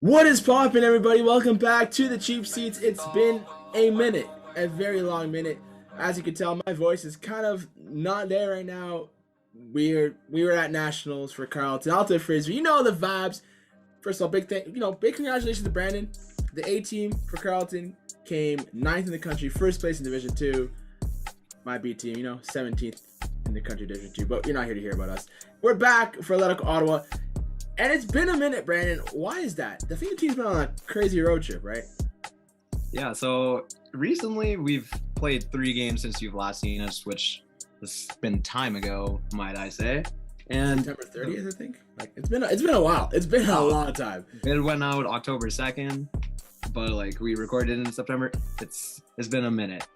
What is poppin', everybody? Welcome back to the Cheap Seats. It's been a minute, a very long minute. As you can tell, my voice is kind of not there right now. We were at nationals for Carleton, Alto Frisbee. You know the vibes. First of all, big congratulations to Brandon. The A team for Carleton came 9th in the country, first place in Division 2. My B team, 17th in the country Division 2. But you're not here to hear about us. We're back for Ottawa. And it's been a minute, Brandon. Why is that? I think the team's been on a crazy road trip, right? Yeah, so recently we've played 3 games since you've last seen us, which has been time ago, might I say. And September 30th, I think. It's been a while. It's been a long time. It went out October 2nd, but we recorded in September. It's been a minute.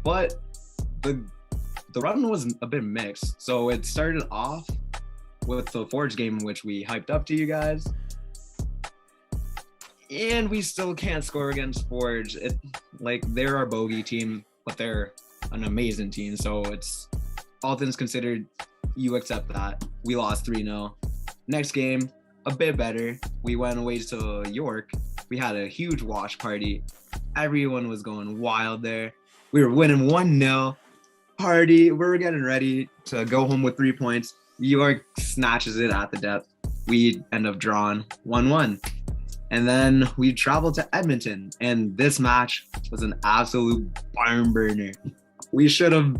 But the run was a bit mixed. So it started off with the Forge game, which we hyped up to you guys, and we still can't score against Forge. They're our bogey team, but they're an amazing team, so it's all things considered, you accept that. We lost 3-0. Next game, a bit better. We went away to York. We had a huge watch party. Everyone was going wild there. We were winning 1-0. Party, we were getting ready to go home with 3 points. York snatches it at the depth. We end up drawing 1-1. And then we traveled to Edmonton, and this match was an absolute barn burner. We should have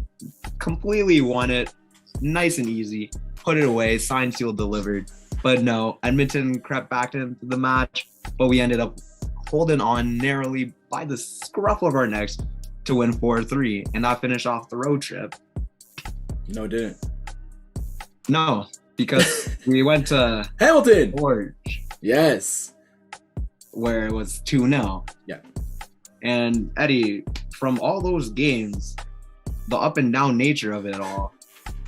completely won it, nice and easy, put it away, signed, sealed, delivered. But no, Edmonton crept back into the match, but we ended up holding on narrowly by the scruff of our necks to win 4-3, and that finished off the road trip. No, it didn't. No, because we went to Hamilton Forge. Yes. Where it was 2-0. Yeah. And Eddie, from all those games, the up and down nature of it all,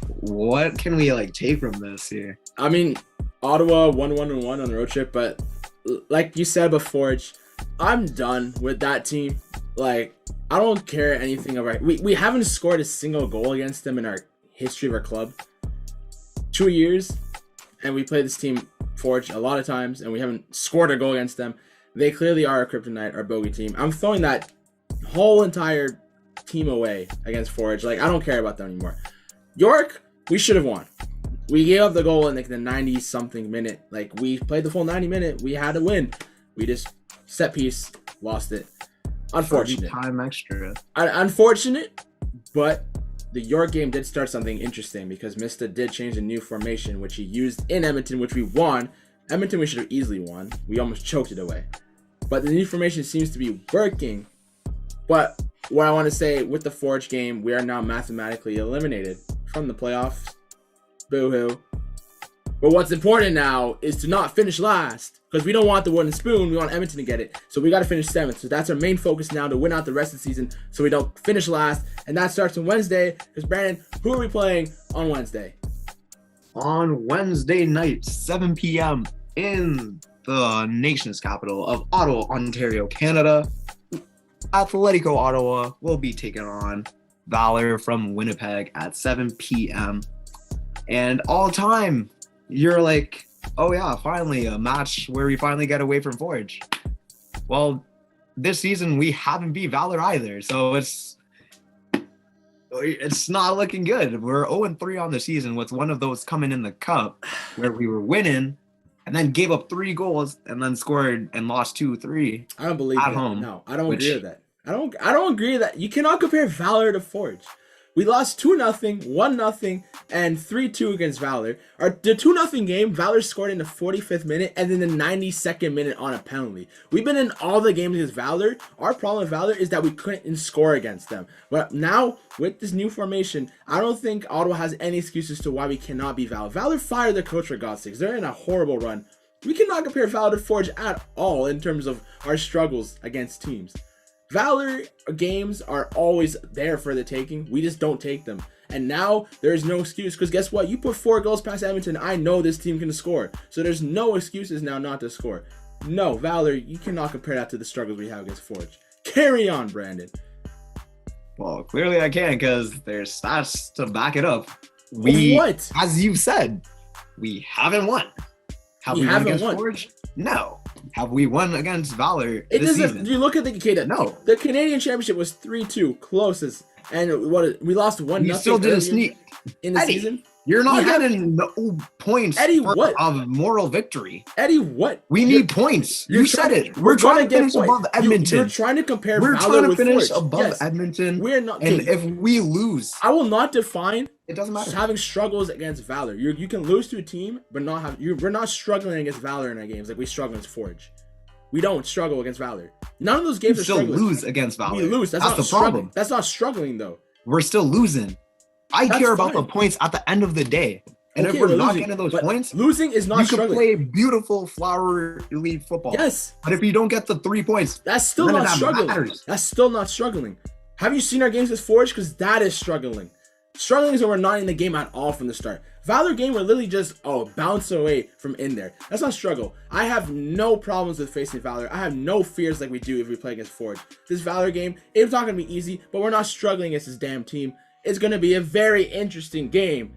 what can we take from this here? I mean, Ottawa 1-1-1 on the road trip, but like you said before, I'm done with that team. I don't care anything about it. We haven't scored a single goal against them in our history of our club. 2 years, and we played this team Forge a lot of times, and we haven't scored a goal against them. They clearly are our kryptonite, our bogey team. I'm throwing that whole entire team away against Forge. I don't care about them anymore. York, we should have won. We gave up the goal in the 90-something minute. We played the full 90 minute. We had to win. We just set piece, lost it. Unfortunate. Time extra. Unfortunate, but the York game did start something interesting because Mista did change a new formation, which he used in Edmonton, which we won. Edmonton, we should have easily won. We almost choked it away. But the new formation seems to be working. But what I want to say with the Forge game, we are now mathematically eliminated from the playoffs. Boo-hoo. But what's important now is to not finish last because we don't want the wooden spoon. We want Edmonton to get it. So we got to finish 7th. So that's our main focus now, to win out the rest of the season so we don't finish last. And that starts on Wednesday because, Brandon, who are we playing on Wednesday? On Wednesday night, 7 p.m. in the nation's capital of Ottawa, Ontario, Canada, Atletico Ottawa will be taking on Valor from Winnipeg at 7 p.m. And all time, you're oh yeah, finally a match where we finally get away from Forge. Well, this season we haven't beat Valor either, so it's not looking good. We're 0-3 on the season with one of those coming in the cup where we were winning and then gave up 3 goals and then scored and lost 2-3. I don't believe at it. home. No, I don't agree with that. I don't agree with that. You cannot compare Valor to Forge. We lost 2-0, 1-0, and 3-2 against Valor. The 2-0 game, Valor scored in the 45th minute and then the 92nd minute on a penalty. We've been in all the games against Valor. Our problem with Valor is that we couldn't score against them. But now, with this new formation, I don't think Ottawa has any excuses to why we cannot beat Valor. Valor fired their coach for God's sakes. They're in a horrible run. We cannot compare Valor to Forge at all in terms of our struggles against teams. Valor games are always there for the taking. We just don't take them. And now there's no excuse because guess what? You put 4 goals past Edmonton. I know this team can score. So there's no excuses now not to score. No, Valor, you cannot compare that to the struggles we have against Forge. Carry on, Brandon. Well, clearly I can because there's stats to back it up. What? As you've said, we haven't won. Have we won against Forge? No. Have we won against Valor It this doesn't. season? You look at the Canadian. No. The Canadian Championship was 3-2, closest, and we lost 1-0. We still didn't sneak. In the Eddie, season. You're not getting no points Eddie, what? of moral victory. Eddie, what? We need points. You said it. We're trying to finish points. above Edmonton. You're trying to compare We're Valor trying to with finish Forge. above Yes. Edmonton. We're not. And Okay. if we lose, I will not define it doesn't matter. having struggles against Valor. You can lose to a team, but not have. We're not struggling against Valor in our games like we struggle against Forge. We don't struggle against Valor. None of those games We are still struggling. lose against Valor. We lose. That's not the struggling. problem. That's not struggling though. We're still losing. I That's care about fine. the points at the end of the day. And Okay, if we're not losing, getting those but points, losing is not you can struggling. play beautiful flower league football. Yes, But if you don't get the 3 points, that's still none of not that struggling. matters. That's still not struggling. Have you seen our games with Forge? Because that is struggling. Struggling is when we're not in the game at all from the start. Valor game, we're literally just bounce away from in there. That's not struggle. I have no problems with facing Valor. I have no fears like we do if we play against Forge. This Valor game, it's not gonna be easy, but we're not struggling against this damn team. It's gonna be a very interesting game.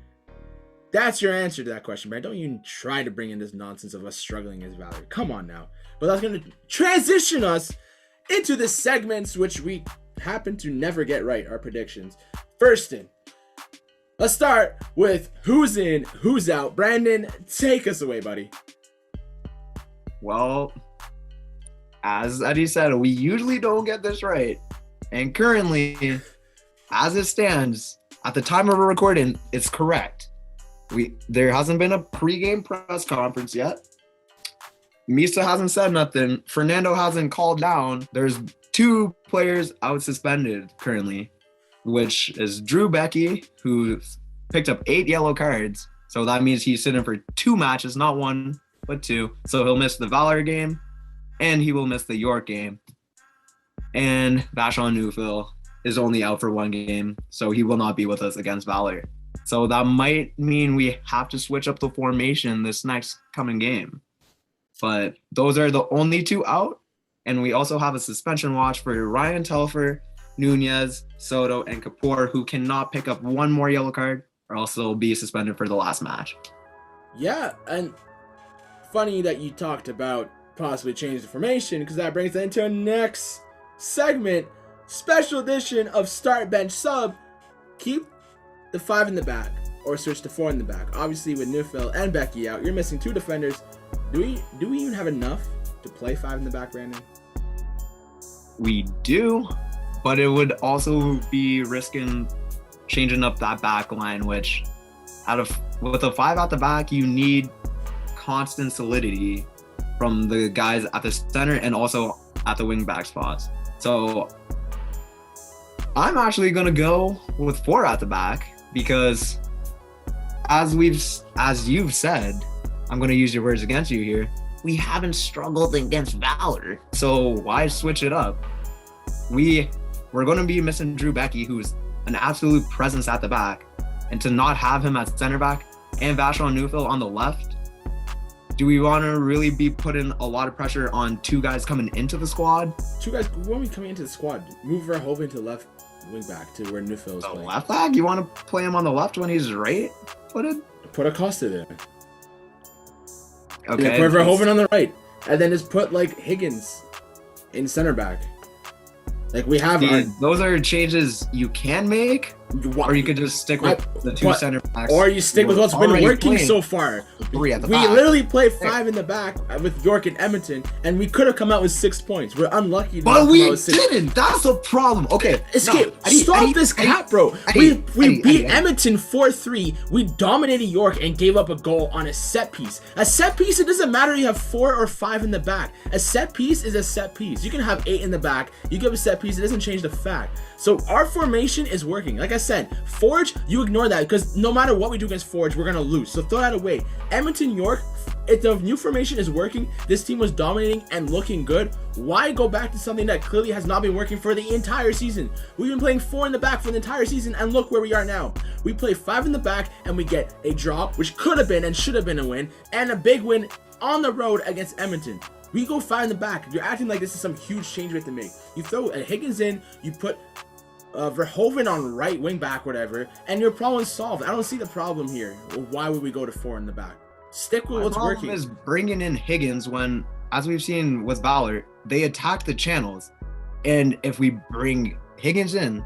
That's your answer to that question, man. Don't even try to bring in this nonsense of us struggling as Valor. Come on now. But that's going to transition us into the segments which we happen to never get right, our predictions. First in, let's start with who's in, who's out. Brandon, take us away, buddy. well, as Eddie said, we usually don't get this right. And currently, as it stands, at the time of recording, it's correct. There hasn't been a pregame press conference yet. Misa hasn't said nothing. Fernando hasn't called down. There's 2 players out suspended currently, which is Drew Becky, who picked up 8 yellow cards. So that means he's sitting for 2 matches, not 1, but 2. So he'll miss the Valor game, and he will miss the York game. And Vashon Newfield is only out for 1 game, so he will not be with us against Valor. So that might mean we have to switch up the formation this next coming game. But those are the only 2 out. And we also have a suspension watch for Ryan Telfer, Nunez, Soto, and Kapoor, who cannot pick up 1 more yellow card or else they'll be suspended for the last match. Yeah, and funny that you talked about possibly changing the formation, because that brings us into our next segment, special edition of Start Bench Sub. Keep the 5 in the back or switch to 4 in the back. Obviously with Newfield and Becky out, you're missing 2 defenders. Do we even have enough to play 5 in the back, Brandon? We do, but it would also be risking changing up that back line, which with a 5 at the back, you need constant solidity from the guys at the center and also at the wing back spots. So I'm actually gonna go with 4 at the back because as you've said, I'm gonna use your words against you here, we haven't struggled against Valor. So why switch it up? We're gonna be missing Drew Becky, who's an absolute presence at the back, and to not have him at center back and Vashon Newfield on the left, do we want to really be putting a lot of pressure on 2 guys coming into the squad? 2 guys, when we coming into the squad, move Verhoeven to left wing back to where Newfield is The playing. left back? You want to play him on the left when he's right footed? Put Acosta there. Okay. Yeah, put Verhoeven on the right, and then just put like Higgins in center back. Like we have our, those are changes you can make, or you could just stick with the 2 center backs. or you stick with what's been already working playing so far. 3 at the We back. literally played 5 in the back with York and Edmonton, and we could have come out with 6 points. We're unlucky to But not come we out with 6. didn't. That's the problem. Okay. Escape. Eddie, Stop Eddie, this Eddie, cap, bro. Eddie, We Eddie, beat Eddie. Edmonton 4-3. We dominated York and gave up a goal on a set piece. A set piece, it doesn't matter if you have 4 or 5 in the back. A set piece is a set piece. You can have 8 in the back. You give a set piece, it doesn't change the fact. So our formation is working. Like I said, Forge, you ignore that because no matter what we do against Forge, we're going to lose. So throw that away. Edmonton, York, if the new formation is working, this team was dominating and looking good, why go back to something that clearly has not been working for the entire season? We've been playing 4 in the back for the entire season, and look where we are now. We play 5 in the back, and we get a draw, which could have been and should have been a win, and a big win on the road against Edmonton. We go 5 in the back. You're acting like this is some huge change we have to make. You throw a Higgins in, you put Verhoeven on right wing back, whatever, and your problem is solved. I don't see the problem here. Why would we go to 4 in the back? Stick with My what's problem working. is bringing in Higgins when, as we've seen with Valor, they attack the channels. And if we bring Higgins in,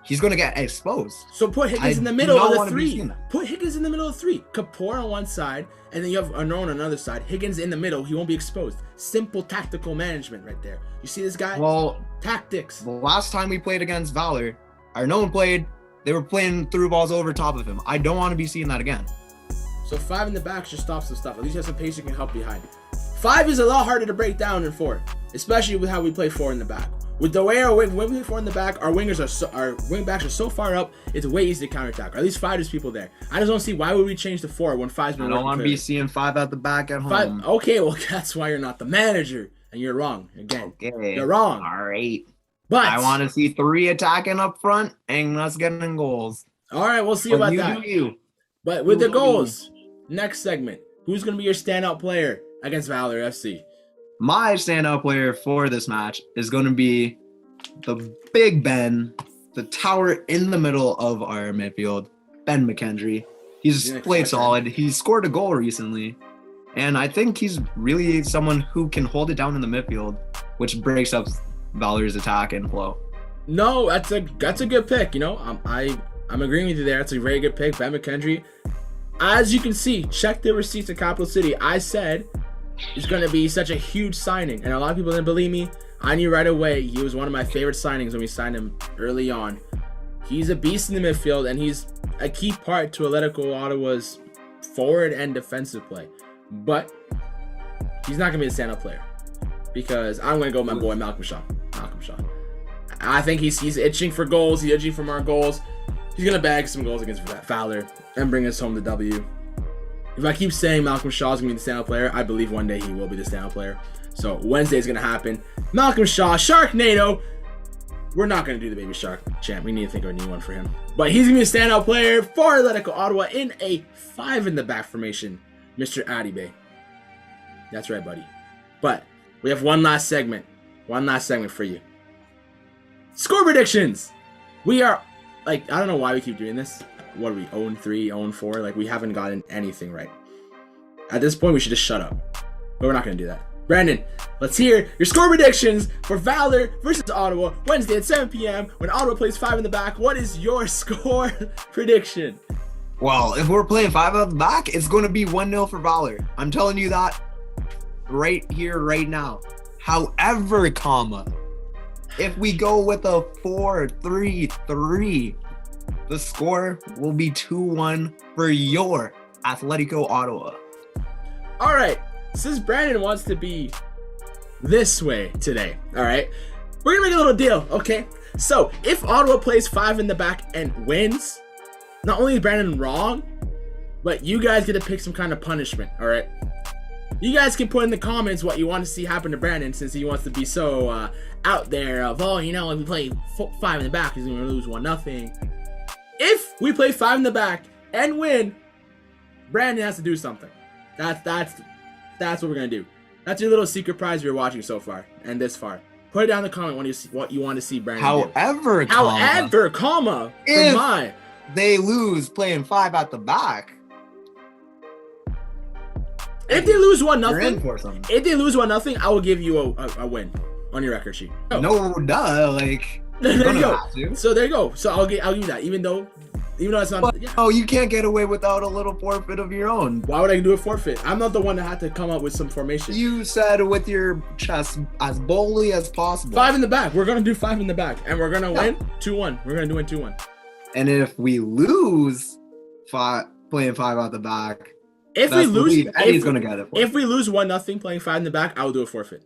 he's going to get exposed. So put Higgins I in the do middle not of the wanna be three. seeing that. Put Higgins in the middle of three. Kapoor on one side, and then you have Arnaud on another side. Higgins in the middle. He won't be exposed. Simple tactical management right there. You see this guy? Well, Tactics. the last time we played against Valor, Arnaud played, they were playing through balls over top of him. I don't want to be seeing that again. So 5 in the back should stop some stuff. At least you have some pace you can help behind. 5 is a lot harder to break down than 4, especially with how we play 4 in the back. With the way when we play 4 in the back, our wing backs are so far up, it's way easy to counterattack. Or at least 5 is people there. I just don't see why would we change to 4 when 5's been I working. don't want to be seeing 5 at the back at home. 5. Okay, well that's why you're not the manager, and you're wrong again. Okay. You're wrong. All right. But I want to see 3 attacking up front and us getting goals. all right, we'll see But about you that. do you. But with the You do you. goals, next segment, who's gonna be your standout player against Valor FC? My standout player for this match is going to be the Big Ben, the tower in the middle of our midfield, Ben McKendry. He's Yeah, played okay. solid. He's scored a goal recently. And I think he's really someone who can hold it down in the midfield, which breaks up Valor's attack and flow. No, that's a good pick. You know, I'm agreeing with you there. That's a very good pick, Ben McKendry. As you can see, check the receipts in Capital City. I said it's going to be such a huge signing, and a lot of people didn't believe me. I knew right away he was one of my favorite signings when we signed him early on. He's a beast in the midfield, and he's a key part to Atletico Ottawa's forward and defensive play. But he's not going to be the standout player because I'm going to go with my boy Malcolm Shaw. I think he's itching for goals. He's itching for our goals. He's going to bag some goals against Valor and bring us home the W. If I keep saying Malcolm Shaw is going to be the standout player, I believe one day he will be the standout player. So Wednesday is going to happen. Malcolm Shaw, Sharknado. We're not going to do the Baby Shark champ. We need to think of a new one for him. But he's going to be a standout player for Atletico Ottawa in a 5 in the back formation. Mr. Adibe. That's right, buddy. But we have one last segment. One last segment for you. Score predictions. We are, I don't know why we keep doing this. What are we, 0-3, 0-4? We haven't gotten anything right. At this point, we should just shut up. But we're not going to do that. Brandon, let's hear your score predictions for Valor versus Ottawa Wednesday at 7 p.m. when Ottawa plays 5 in the back. What is your score prediction? Well, if we're playing 5 at the back, it's going to be 1-0 for Valor. I'm telling you that right here, right now. However, if we go with a 4-3-3, the score will be 2-1 for your Atletico Ottawa. All right, since Brandon wants to be this way today, all right, we're going to make a little deal, okay? So, if Ottawa plays 5 in the back and wins, not only is Brandon wrong, but you guys get to pick some kind of punishment, all right? You guys can put in the comments what you want to see happen to Brandon since he wants to be so out there of, if we play 5 in the back, he's going to lose 1-0. If we play 5 in the back and win, Brandon has to do something. That's what we're going to do. That's your little secret prize you're watching so far and this far. Put it down in the comment when you see what you want to see Brandon do. However, if they lose playing 5 at the back. If they lose You're in for something. if they lose 1-0, I will give you a win on your record sheet. No, duh. There you're you gonna go. have to. So there you go. So I'll give you that, even though it's not. But, no, you can't get away without a little forfeit of your own. Why would I do a forfeit? I'm not the one that had to come up with some formation. You said with your chest as boldly as possible. 5 in the back. We're gonna do 5 in the back, and we're gonna win 2-1. We're gonna do it 2-1. And if we lose playing 5 at the back, If we lose, Eddie's gonna get it. If we lose 1-0 playing 5 in the back, I will do a forfeit.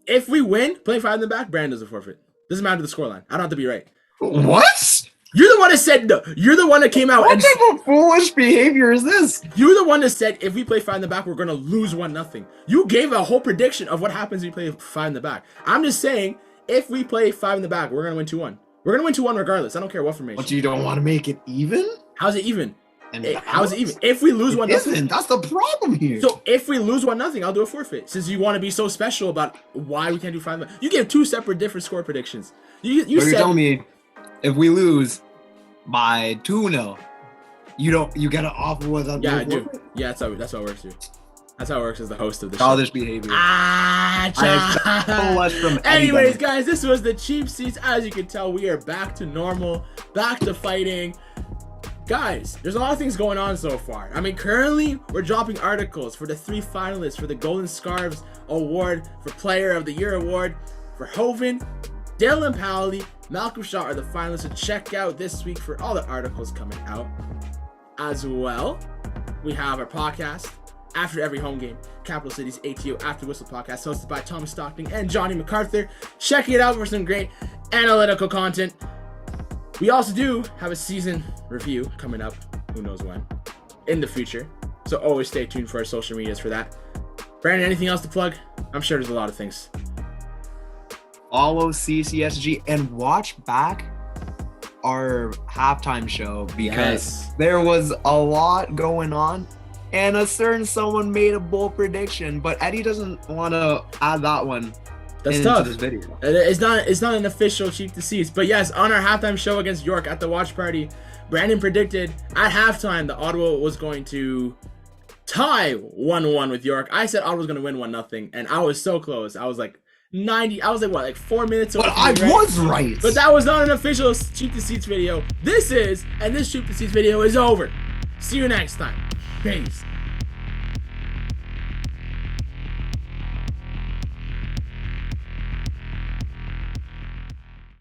If we win playing 5 in the back, Brandon does a forfeit. Doesn't matter the scoreline. I don't have to be right. What? You're the one that said no. You're the one that came out What and type of foolish behavior is this? you're the one that said if we play 5 in the back, we're gonna lose 1-0. You gave a whole prediction of what happens if we play 5 in the back. I'm just saying if we play 5 in the back, we're gonna win 2-1. We're gonna win 2-1 regardless. I don't care what formation. But you don't want to make it even? How's it even? And How's it even? If we lose 1-0, isn't. That's the problem here. so if we lose 1-0, I'll do a forfeit. Since you want to be so special about why we can't do 5 in the back. You gave 2 separate different score predictions. You You're said telling me if we lose by 2-0, You get it off without. Yeah, I do. Yeah, that's how it works, dude. That's how it works as the host of the show. Childish behavior. Ah, I expect so much from anyways, anybody. guys, this was the cheap seats. As you can tell, we are back to normal, back to fighting. Guys, there's a lot of things going on so far. I mean, currently, we're dropping articles for the 3 finalists for the Golden Scarves Award, for Player of the Year Award, for Hoven, Dylan Powley, Malcolm Shaw are the finalists. So check out this week for all the articles coming out. As well, we have our podcast, After Every Home Game, Capital City's ATO After Whistle podcast, hosted by Thomas Stockton and Johnny MacArthur. Check it out for some great analytical content. We also do have a season review coming up, who knows when, in the future. So always stay tuned for our social medias for that. Brandon, anything else to plug? I'm sure there's a lot of things. Follow CCSG and watch back our halftime show because there was a lot going on and a certain someone made a bold prediction, but Eddie doesn't want to add that one. That's tough. This video. It's not an official cheap to seats, but yes, on our halftime show against York at the watch party, Brandon predicted at halftime that Ottawa was going to tie 1-1 with York. I said Ottawa was going to win 1-0, and I was so close. I was like 4 minutes away. But I was right. But that was not an official cheap to seats video. This cheap to seats video is over. See you next time. Peace.